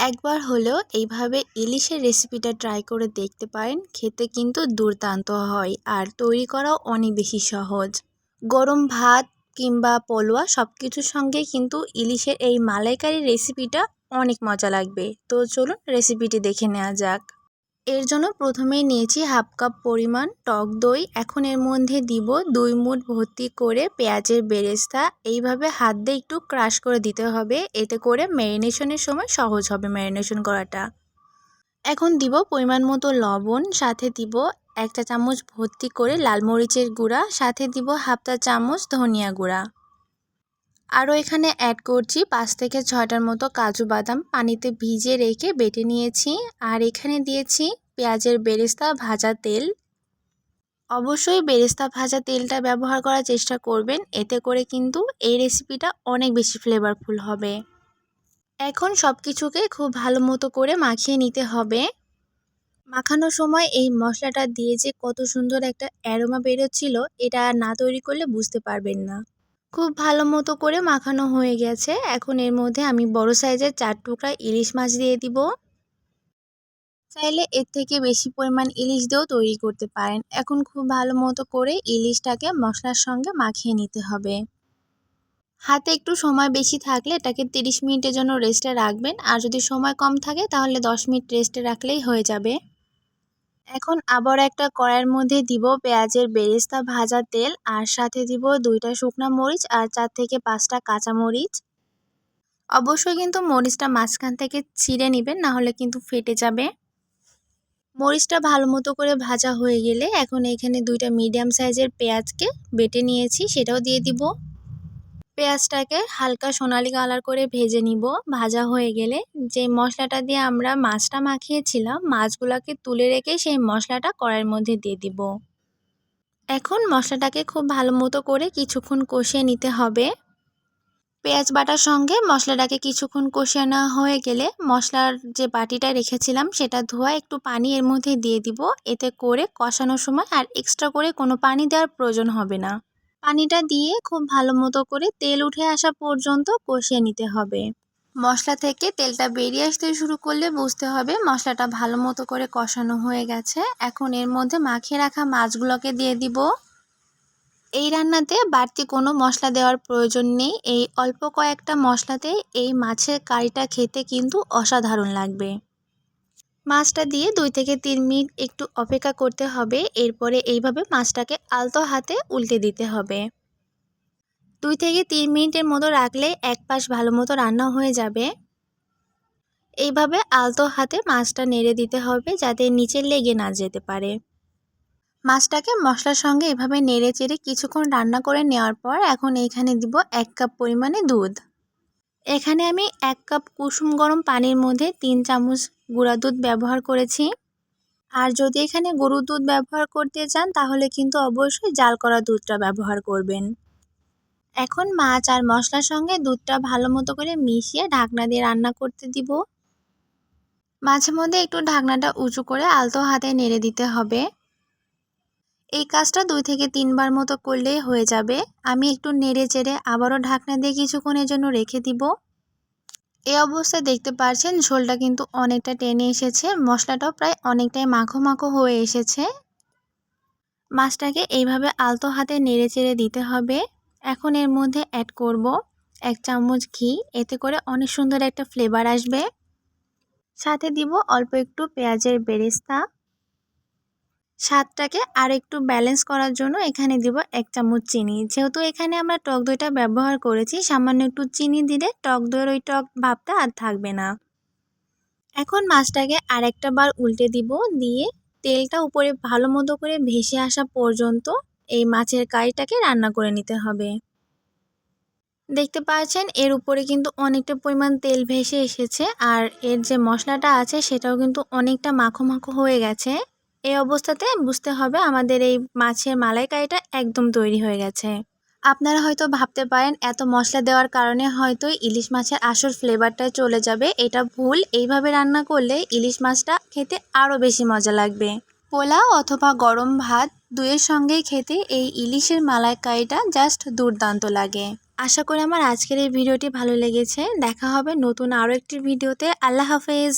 একবার হলেও এইভাবে ইলিশের রেসিপিটা ট্রাই করে দেখতে পারেন। খেতে কিন্তু দুর্দান্ত হয় আর তৈরি করাও অনেক বেশি সহজ। গরম ভাত কিংবা পোলোয়া সব কিছুর সঙ্গে কিন্তু ইলিশের এই মালাইকারি রেসিপিটা অনেক মজা লাগবে। তো চলুন রেসিপিটি দেখে নেওয়া যাক। এর জন্য প্রথমেই নিয়েছি হাফ কাপ পরিমাণ টক দই। এখন এর মধ্যে দিব 2 মুঠ ভর্তি করে পেঁয়াজের বেরেস্তা। এইভাবে হাত দিয়ে একটু ক্রাশ করে দিতে হবে, এতে করে ম্যারিনেশনের সময় সহজ হবে ম্যারিনেশন করাটা। এখন দিব পরিমাণ মতো লবণ, সাথে দিব 1 চা চামচ ভর্তি করে লাল মরিচের গুঁড়া, সাথে দিব হাফ চা চামচ ধনিয়া গুঁড়া। আরও এখানে অ্যাড করছি 5 থেকে 6টার মতো কাজু বাদাম পানিতে ভিজিয়ে রেখে বেটে নিয়েছি। আর এখানে দিয়েছি পেঁয়াজের বেরেস্তা ভাজা তেল। অবশ্যই বেরেস্তা ভাজা তেলটা ব্যবহার করার চেষ্টা করবেন, এতে করে কিন্তু এই রেসিপিটা অনেক বেশি ফ্লেভারফুল হবে। এখন সব কিছুকে খুব ভালো মতো করে মাখিয়ে নিতে হবে। মাখানোর সময় এই মশলাটা দিয়ে যে কত সুন্দর একটা অ্যারোমা বেরোচ্ছিল, এটা না তৈরি করলে বুঝতে পারবেন না। খুব ভালো মতো করে মাখানো হয়ে গেছে। এখন এর মধ্যে আমি বড় সাইজের 4 টুকরা ইলিশ মাছ দিয়ে দিব। চাইলে এর থেকে বেশি পরিমাণ ইলিশ দিয়েও তৈরি করতে পারেন। এখন খুব ভালো মতো করে ইলিশটাকে মশলার সঙ্গে মাখিয়ে নিতে হবে। হাতে একটু সময় বেশি থাকলে এটাকে 30 মিনিটের জন্য রেস্টে রাখবেন, আর যদি সময় কম থাকে তাহলে 10 মিনিট রেস্টে রাখলেই হয়ে যাবে। এখন আবার একটা কড়াইয়ের মধ্যে দিব পেঁয়াজের বেরেস্তা ভাজা তেল, আর সাথে দিব 2টা শুকনা মরিচ আর 4 থেকে 5টা কাঁচা মরিচ। অবশ্যই কিন্তু মরিচটা মাঝখান থেকে ছিঁড়ে নেবেন, না হলে কিন্তু ফেটে যাবে। মরিচটা ভালো মতো করে ভাজা হয়ে গেলে এখন এখানে 2টা মিডিয়াম সাইজের পেঁয়াজকে বেটে নিয়েছি, সেটাও দিয়ে দিব। পেঁয়াজটাকে হালকা সোনালি কালার করে ভেজে নিব। ভাজা হয়ে গেলে যে মশলাটা দিয়ে আমরা মাছটা মাখিয়েছিলাম, মাছগুলোকে তুলে রেখে সেই মশলাটা কড়াইয়ের মধ্যে দিয়ে দিব। এখন মশলাটাকে খুব ভালো মতো করে কিছুক্ষণ কষিয়ে নিতে হবে। পেঁয়াজ বাটার সঙ্গে মশলাটাকে কিছুক্ষণ কষিয়ে নেওয়া হয়ে গেলে মশলার যে বাটিটা রেখেছিলাম সেটা ধোয়া একটু পানি এর মধ্যে দিয়ে দিব। এতে করে কষানোর সময় আর এক্সট্রা করে কোনো পানি দেওয়ার প্রয়োজন হবে না। পানিটা দিয়ে খুব ভালো মতো করে তেল উঠে আসা পর্যন্ত কষিয়ে নিতে হবে। মশলা থেকে তেলটা বেরিয়ে আসতে শুরু করলে বুঝতে হবে মশলাটা ভালো মতো করে কষানো হয়ে গেছে। এখন এর মধ্যে মাখিয়ে রাখা মাছগুলোকে দিয়ে দিব। এই রান্নাতে বাড়তি কোনো মশলা দেওয়ার প্রয়োজন নেই। এই অল্প কয়েকটা মশলাতে এই মাছের কারিটা খেতে কিন্তু অসাধারণ লাগবে। মাছটা দিয়ে 2 থেকে 3 মিনিট একটু অপেক্ষা করতে হবে। এরপরে এইভাবে মাছটাকে আলতো হাতে উল্টে দিতে হবে। 2 থেকে 3 মিনিটের মতো রাখলে এক পাশ ভালো মতো রান্না হয়ে যাবে। এইভাবে আলতো হাতে মাছটা নেড়ে দিতে হবে যাতে নিচে লেগে না যেতে পারে। মাছটাকে মশলার সঙ্গে এভাবে নেড়ে চেড়ে কিছুক্ষণ রান্না করে নেওয়ার পর এখন এখানে দিব 1 কাপ পরিমাণে দুধ। এখানে আমি 1 কাপ কুসুম গরম পানির মধ্যে 3 চামচ গুঁড়া দুধ ব্যবহার করেছি। আর যদি এখানে গরুর দুধ ব্যবহার করতে চান তাহলে কিন্তু অবশ্যই জাল করা দুধটা ব্যবহার করবেন। এখন মাছ আর মশলার সঙ্গে দুধটা ভালো মতো করে মিশিয়ে ঢাকনা দিয়ে রান্না করতে দিব। মাঝে মধ্যে একটু ঢাকনাটা উঁচু করে আলতো হাতে নেড়ে দিতে হবে। এই কাজটা 2 থেকে 3 বার মতো করলেই হয়ে যাবে। আমি একটু নেড়ে চেড়ে আবারও ঢাকনা দিয়ে কিছুক্ষণের জন্য রেখে দিব। এই অবস্থায় দেখতে পাচ্ছেন ঝোলটা কিন্তু অনেকটা টেনে এসেছে, মশলাটাও প্রায় অনেকটাই মাখো মাখো হয়ে এসেছে। মাছটাকে এইভাবে আলতো হাতে নেড়ে চেড়ে দিতে হবে। এখন এর মধ্যে অ্যাড করব 1 চামচ ঘি, এতে করে অনেক সুন্দর একটা ফ্লেভার আসবে। সাথে দিব অল্প একটু পেঁয়াজের বেরেস্তা। স্বাদটাকে আর একটু ব্যালেন্স করার জন্য এখানে দিব 1 চামচ চিনি। যেহেতু এখানে আমরা টক দইটা ব্যবহার করেছি, সামান্য একটু চিনি দিলে টক দইয়ের ওই টক ভাবটা আর থাকবে না। এখন মাছটাকে আরেকটা বার উল্টে দিব, দিয়ে তেলটা উপরে ভালো মতো করে ভেসে আসা পর্যন্ত এই মাছের কারিটাকে রান্না করে নিতে হবে। দেখতে পাচ্ছেন এর উপরে কিন্তু অনেকটা পরিমাণ তেল ভেসে এসেছে, আর এর যে মশলাটা আছে সেটাও কিন্তু অনেকটা মাখো মাখো হয়ে গেছে। এই অবস্থাতে বুঝতে হবে আমাদের এই মাছের মালাইকারিটা একদম তৈরি হয়ে গেছে। আপনারা হয়তো ভাবতে পারেন এত মশলা দেওয়ার কারণে হয়তো ইলিশ মাছের আসল ফ্লেভারটা চলে যাবে। এটা ভুল। এইভাবে রান্না করলে ইলিশ মাছটা খেতে আরও বেশি মজা লাগবে। পোলাও অথবা গরম ভাত দুইয়ের সঙ্গেই খেতে এই ইলিশের মালাইকারিটা জাস্ট দুর্দান্ত লাগে। আশা করি আমার আজকের এই ভিডিওটি ভালো লেগেছে। দেখা হবে নতুন আরও একটি ভিডিওতে। আল্লাহ হাফেজ।